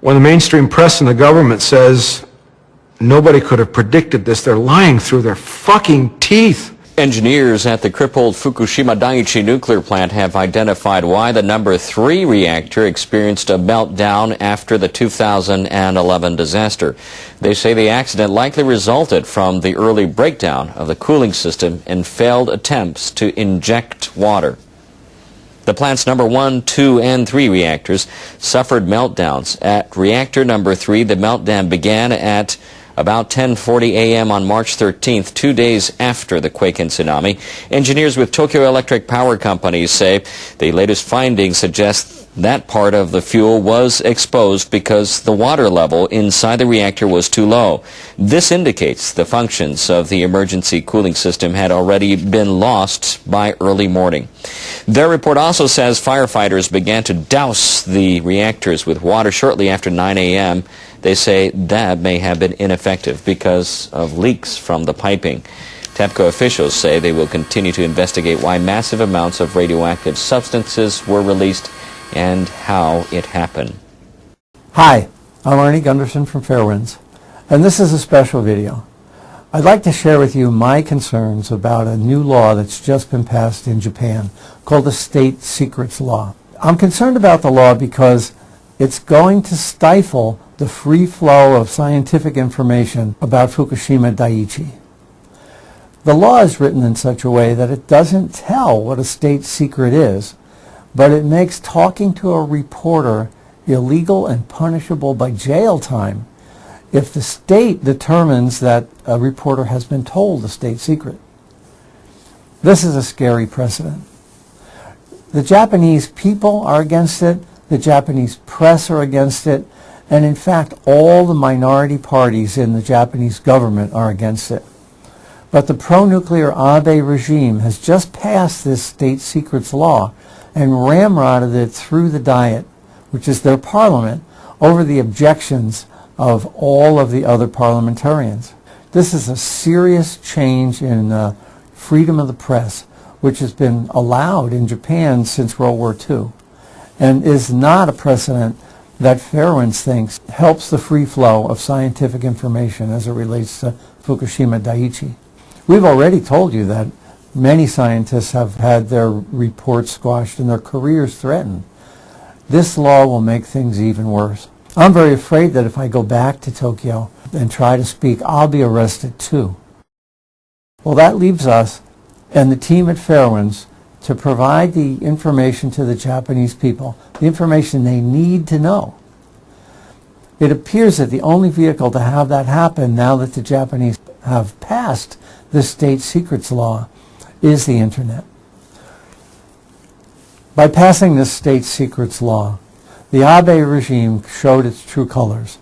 When the mainstream press and the government says nobody could have predicted this, they're lying through their fucking teeth. Engineers at the crippled Fukushima Daiichi nuclear plant have identified why the number 3 reactor experienced a meltdown after the 2011 disaster. They say the accident likely resulted from the early breakdown of the cooling system and failed attempts to inject water. The plant's number 1, 2, and 3 reactors suffered meltdowns. At reactor number 3, the meltdown began at about 10:40 a.m. on March 13th, 2 days after the quake and tsunami. Engineers with Tokyo Electric Power Company say the latest findings suggest that part of the fuel was exposed because the water level inside the reactor was too low. This indicates the functions of the emergency cooling system had already been lost by early morning. Their report also says firefighters began to douse the reactors with water shortly after 9 a.m. They say that may have been ineffective because of leaks from the piping. TEPCO officials say they will continue to investigate why massive amounts of radioactive substances were released and how it happened. Hi, I'm Arnie Gunderson from Fairwinds, and this is a special video. I'd like to share with you my concerns about a new law that's just been passed in Japan called the State Secrets Law. I'm concerned about the law because it's going to stifle the free flow of scientific information about Fukushima Daiichi. The law is written in such a way that it doesn't tell what a state secret is, but it makes talking to a reporter illegal and punishable by jail time if the state determines that a reporter has been told a state secret. This is a scary precedent. The Japanese people are against it, the Japanese press are against it, and in fact all the minority parties in the Japanese government are against it. But the pro-nuclear Abe regime has just passed this state secrets law and ramrodded it through the Diet, which is their parliament, over the objections of all of the other parliamentarians. This is a serious change in freedom of the press, which has been allowed in Japan since World War II, and is not a precedent that Fairwinds thinks helps the free flow of scientific information as it relates to Fukushima Daiichi. We've already told you that many scientists have had their reports squashed and their careers threatened. This law will make things even worse. I'm very afraid that if I go back to Tokyo and try to speak, I'll be arrested too. Well, that leaves us and the team at Fairwinds to provide the information to the Japanese people, the information they need to know. It appears that the only vehicle to have that happen now that the Japanese have passed the state secrets law is the Internet. By passing this state secrets law, the Abe regime showed its true colors.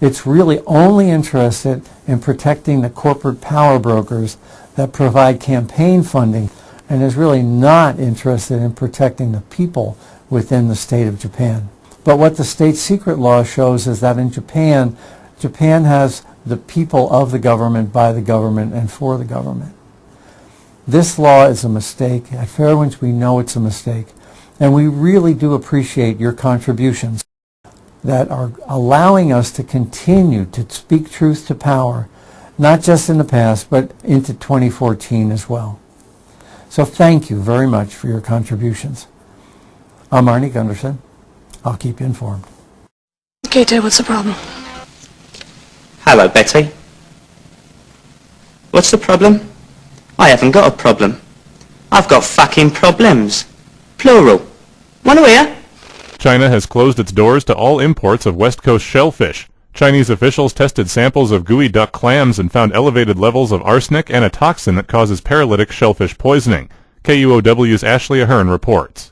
It's really only interested in protecting the corporate power brokers that provide campaign funding and is really not interested in protecting the people within the state of Japan. But what the state secret law shows is that in Japan, Japan has the people of the government, by the government, and for the government. This law is a mistake. At Fairwinds, we know it's a mistake. And we really do appreciate your contributions that are allowing us to continue to speak truth to power, not just in the past, but into 2014 as well. So thank you very much for your contributions. I'm Arnie Gunderson. I'll keep you informed. Okay, Ted, what's the problem? Hello, Betty. What's the problem? I haven't got a problem. I've got fucking problems. Plural. Wanna hear? China has closed its doors to all imports of West Coast shellfish. Chinese officials tested samples of gooey duck clams and found elevated levels of arsenic and a toxin that causes paralytic shellfish poisoning. KUOW's Ashley Ahern reports.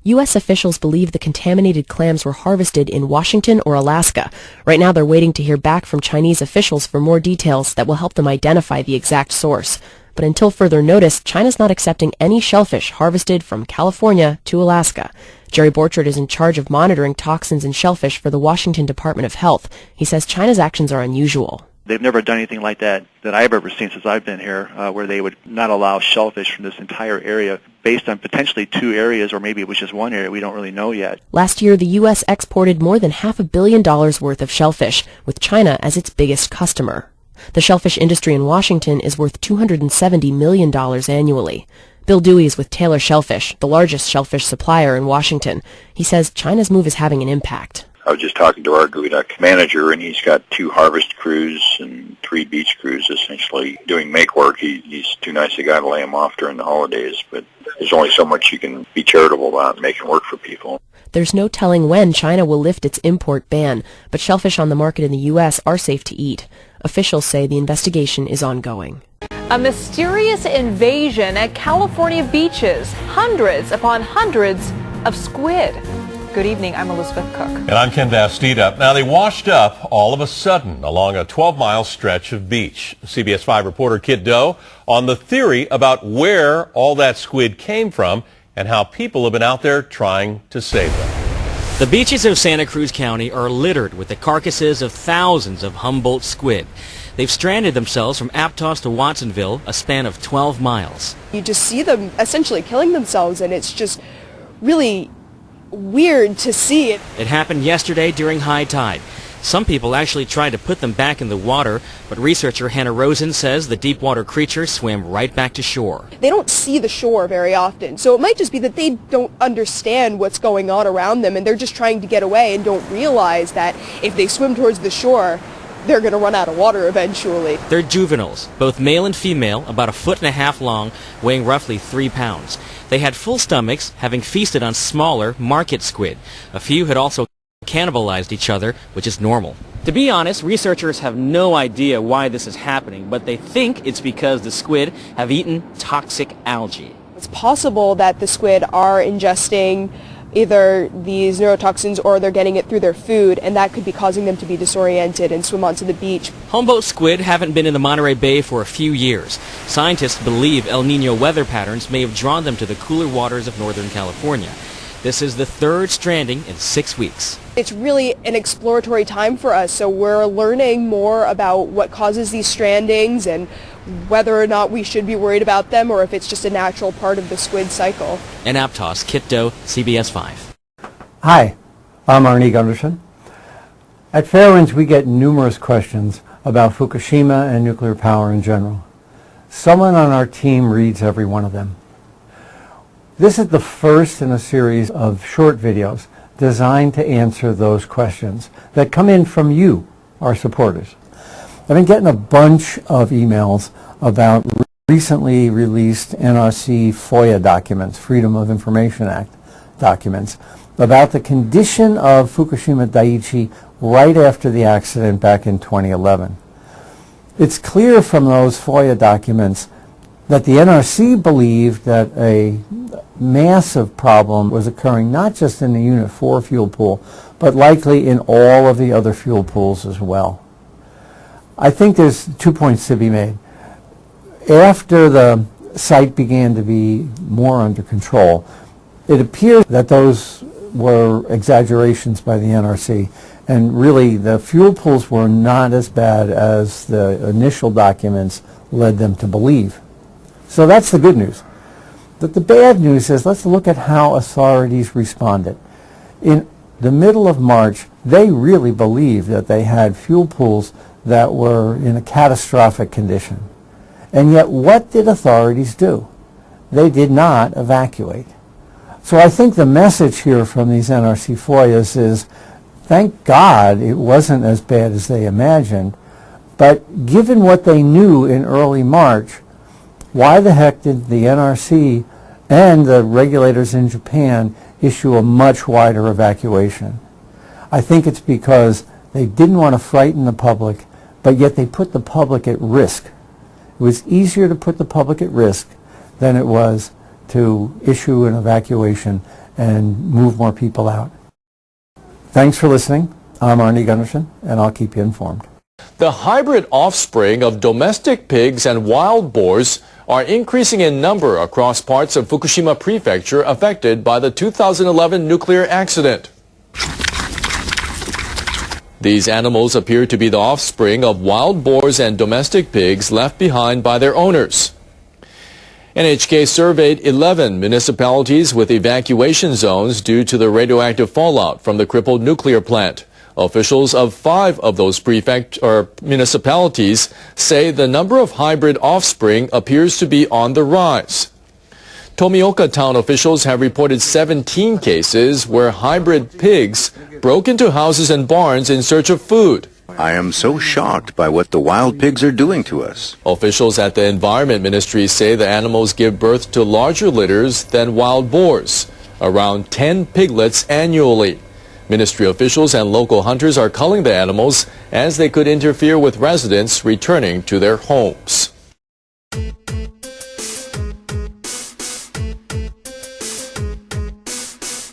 U.S. officials believe the contaminated clams were harvested in Washington or Alaska. Right now they're waiting to hear back from Chinese officials for more details that will help them identify the exact source. But until further notice, China's not accepting any shellfish harvested from California to Alaska. Jerry Borchard is in charge of monitoring toxins in shellfish for the Washington Department of Health. He says China's actions are unusual. They've never done anything like that I've ever seen since I've been here, where they would not allow shellfish from this entire area. based on potentially two areas, or maybe it was just one area. We don't really know yet. Last year, the U.S. exported more than $500 million worth of shellfish, with China as its biggest customer. The shellfish industry in Washington is worth $270 million annually. Bill Dewey is with Taylor Shellfish, the largest shellfish supplier in Washington. He says China's move is having an impact. I was just talking to our Geoduck manager, and he's got 2 harvest crews and 3 beach crews essentially doing make work. He's too nice a guy to lay him off during the holidays, but there's only so much you can be charitable about making work for people. There's no telling when China will lift its import ban, but shellfish on the market in the U.S. are safe to eat. Officials say the investigation is ongoing. A mysterious invasion at California beaches. Hundreds upon hundreds of squid. Good evening, I'm Elizabeth Cook. And I'm Ken Bastida. Now, they washed up all of a sudden along a 12-mile stretch of beach. CBS 5 reporter Kit Doe on the theory about where all that squid came from and how people have been out there trying to save them. The beaches of Santa Cruz County are littered with the carcasses of thousands of Humboldt squid. They've stranded themselves from Aptos to Watsonville, a span of 12 miles. You just see them essentially killing themselves, and it's just really weird to see it. It happened yesterday during high tide. Some people actually tried to put them back in the water, but researcher Hannah Rosen says the deep water creatures swam right back to shore. They don't see the shore very often, so it might just be that they don't understand what's going on around them, and they're just trying to get away and don't realize that if they swim towards the shore, they're going to run out of water eventually. They're juveniles, both male and female, about 1.5 feet long, weighing roughly 3 pounds. They had full stomachs, having feasted on smaller market squid. A few had also cannibalized each other, which is normal. To be honest, researchers have no idea why this is happening, but they think it's because the squid have eaten toxic algae. It's possible that the squid are ingesting either these neurotoxins or they're getting it through their food, and that could be causing them to be disoriented and swim onto the beach. Humboldt squid haven't been in the Monterey Bay for a few years. Scientists believe El Niño weather patterns may have drawn them to the cooler waters of Northern California. This is the third stranding in 6 weeks. It's really an exploratory time for us, so we're learning more about what causes these strandings and whether or not we should be worried about them or if it's just a natural part of the squid cycle. In Aptos, Kit Doe, CBS 5. Hi, I'm Arnie Gunderson. At Fairwinds, we get numerous questions about Fukushima and nuclear power in general. Someone on our team reads every one of them. This is the first in a series of short videos designed to answer those questions that come in from you, our supporters. I've been getting a bunch of emails about recently released NRC FOIA documents, Freedom of Information Act documents, about the condition of Fukushima Daiichi right after the accident back in 2011. It's clear from those FOIA documents that the NRC believed that a massive problem was occurring not just in the Unit 4 fuel pool, but likely in all of the other fuel pools as well. I think there's 2 points to be made. After the site began to be more under control, it appears that those were exaggerations by the NRC, and really the fuel pools were not as bad as the initial documents led them to believe. So that's the good news. But the bad news is, let's look at how authorities responded. In the middle of March, they really believed that they had fuel pools that were in a catastrophic condition. And yet, what did authorities do? They did not evacuate. So I think the message here from these NRC FOIAs is, thank God it wasn't as bad as they imagined, but given what they knew in early March, why the heck did the NRC and the regulators in Japan issue a much wider evacuation? I think it's because they didn't want to frighten the public, but yet they put the public at risk. It was easier to put the public at risk than it was to issue an evacuation and move more people out. Thanks for listening. I'm Arnie Gunderson, and I'll keep you informed. The hybrid offspring of domestic pigs and wild boars are increasing in number across parts of Fukushima Prefecture affected by the 2011 nuclear accident. These animals appear to be the offspring of wild boars and domestic pigs left behind by their owners. NHK surveyed 11 municipalities with evacuation zones due to the radioactive fallout from the crippled nuclear plant. Officials of 5 of those municipalities say the number of hybrid offspring appears to be on the rise. Tomioka town officials have reported 17 cases where hybrid pigs broke into houses and barns in search of food. I am so shocked by what the wild pigs are doing to us. Officials at the Environment Ministry say the animals give birth to larger litters than wild boars, around 10 piglets annually. Ministry officials and local hunters are culling the animals as they could interfere with residents returning to their homes.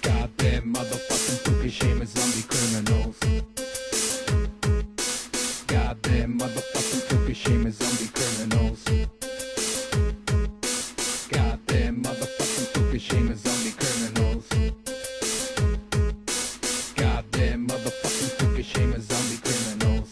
Goddamn motherfucking Fukushima zombie criminals. Goddamn motherfucking Fukushima zombie criminals. Goddamn motherfucking Fukushima zombie criminals. Goddamn motherfucking Fukushima zombie criminals.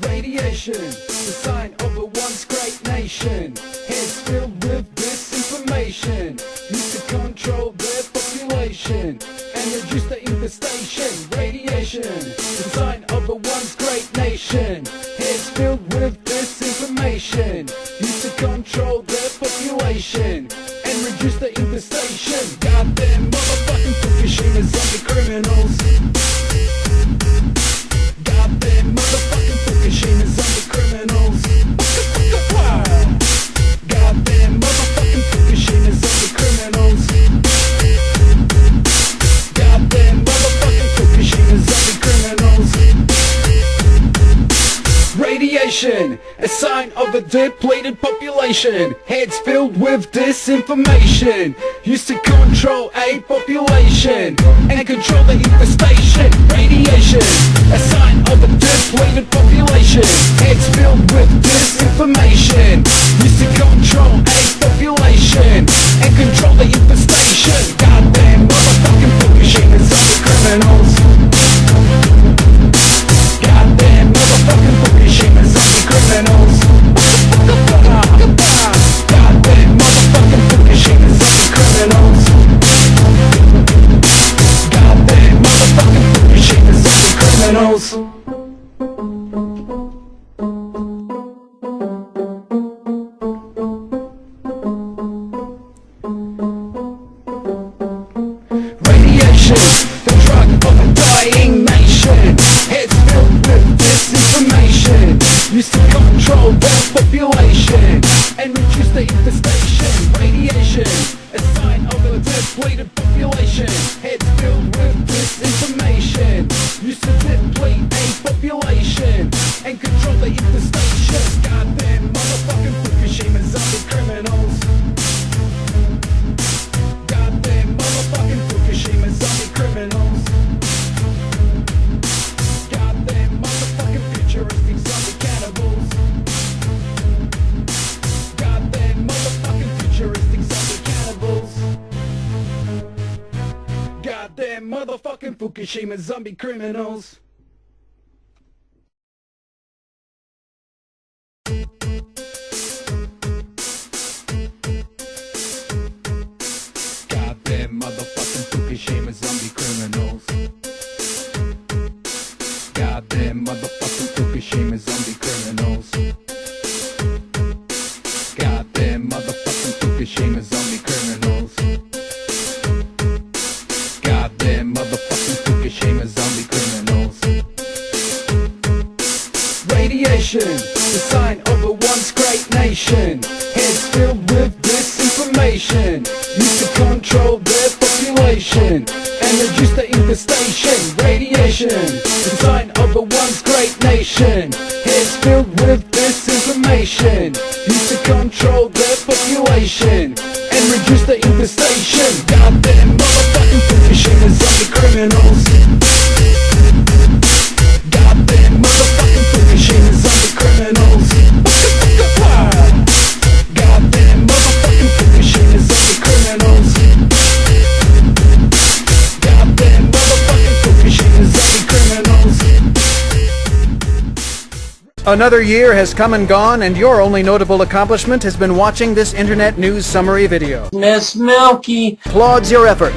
Radiation, the sign of a once great nation. Heads filled with disinformation. Used to control their population and reduce the infestation. Radiation, the sign of a once great nation. Heads filled with disinformation. Used to control their population and reduce the infestation. Goddamn motherfucking Fukushima zombie criminals. Goddamn motherfucking Fukushima zombie criminals. Goddamn motherfucking Fukushima zombie criminals. Goddamn motherfucking Fukushima zombie criminals. Radiation, a sign of a depleted population. Heads filled with disinformation. Used to control a population and control the infestation. Radiation, a sign of a depleted population. Heads filled with disinformation. Used to control a population and control the infestation. Goddamn motherfucking Fukushima zombie criminals. Goddamn motherfucking Fukushima zombie criminals. Goddamn motherfucking Fukushima zombie criminals. Goddamn motherfucking Fukushima zombie criminals. Radiation, the drug of a dying nation. Heads filled with disinformation. Used to control their population and reduce the infestation. Radiation, a sign of a depleted population. Heads filled with disinformation. Used to deplete a population and control the infestation. Goddamn motherfucking Fukushima zombie criminals. Goddamn motherfucking Fukushima zombie criminals. Goddamn motherfucking futuristic zombie cannibals. Goddamn motherfucking futuristic zombie cannibals. Goddamn motherfucking Fukushima zombie criminals. Goddamn motherfucking Fukushima zombie criminals. Goddamn motherfucking Fukushima zombie criminals. Goddamn motherfucking Fukushima zombie criminals. Goddamn motherfucking Fukushima zombie criminals. Radiation, the sign of a once great nation. Heads filled with disinformation. Used to control their population and reduce the infestation. Radiation, the sign of a once great nation. Heads filled with disinformation. Used to control their population and reduce the infestation. Goddamn motherfucking Fukushima zombie criminals. Goddamn motherfucking Fukushima zombie criminals. Goddamn motherfucking Fukushima zombie criminals. Goddamn motherfucking Fukushima zombie criminals. Another year has come and gone, and your only notable accomplishment has been watching this Internet News Summary video. Miss Milky. Applauds your efforts.